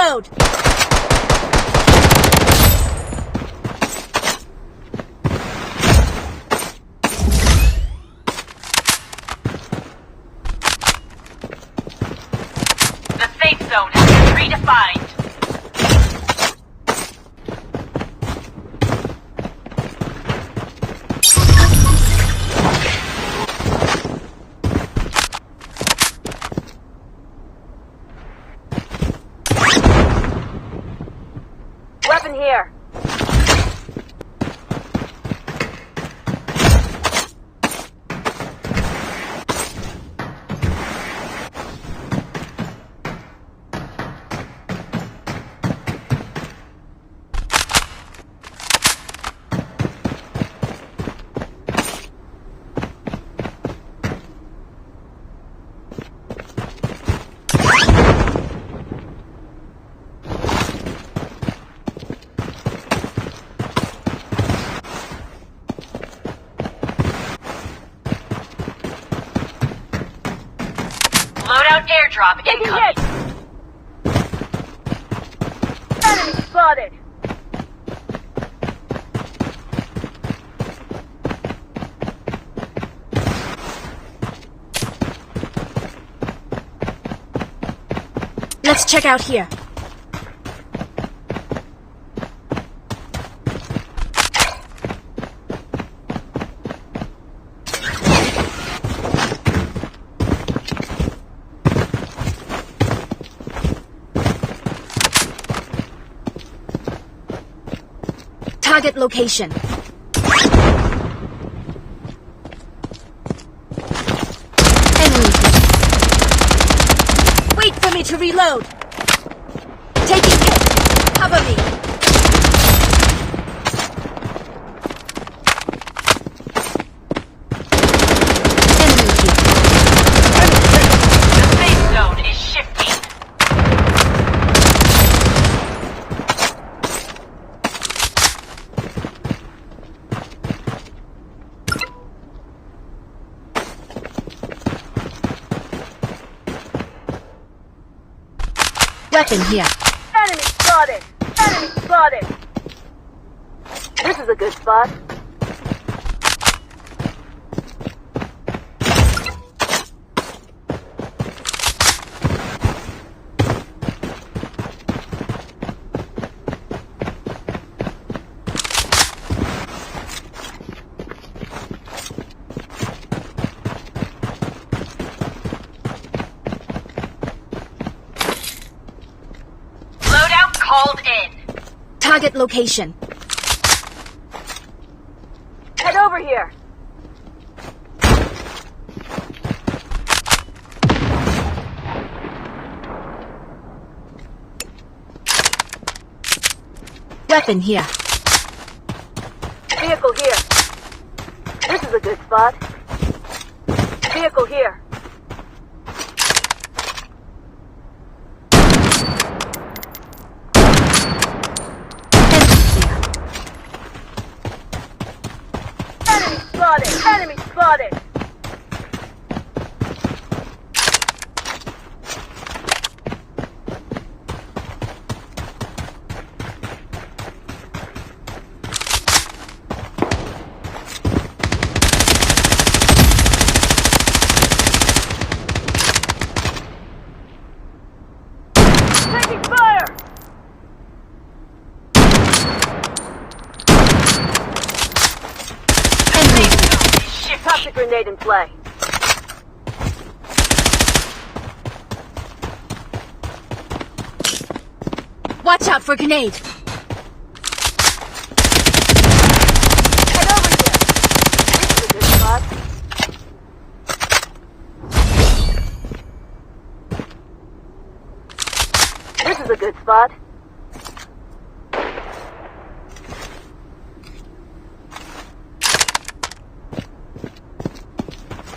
reload! The safe zone has been redefined. Weapon here. Loadout airdrop incoming. Enemy spotted. Let's check out here. Target location. Enemy hit. Wait for me to reload. Taking hit. Cover me. Enemy hit. The safe zone is shifting. Weapon here. Enemy spotted. Enemy spotted. This is a good spot. Loadout called in. Target location. Head over here. Weapon here. Vehicle here. This is a good spot. Vehicle here. Enemy here. Enemy spotted. Enemy spotted. Taking fire! Enemy here. Toxic grenade in play. Watch out for grenade. Head over here. This is a good spot. This is a good spot.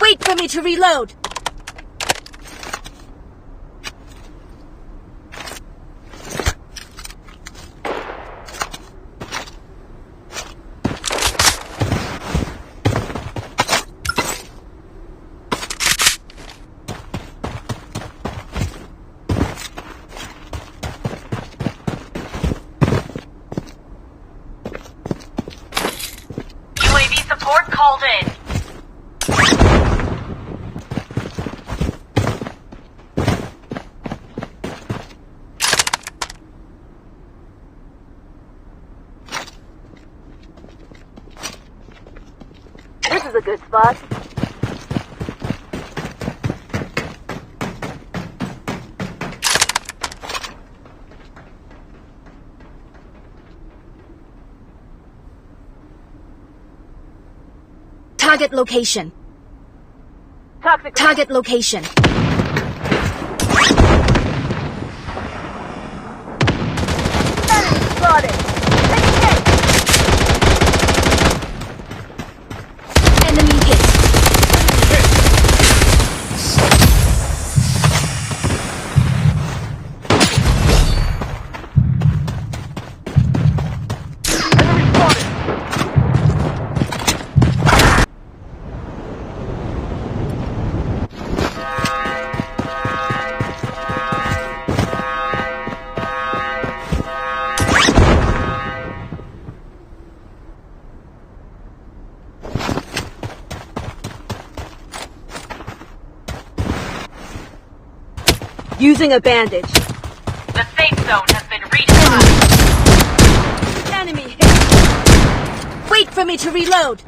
Wait for me to reload. UAV support called in. This is a good spot. Target location. Toxic. Target location. Enemy spotted. Taking hit. Enemy hit. Enemy spotted. Using a bandage. The safe zone has been redefined. Enemy hit. Wait for me to reload.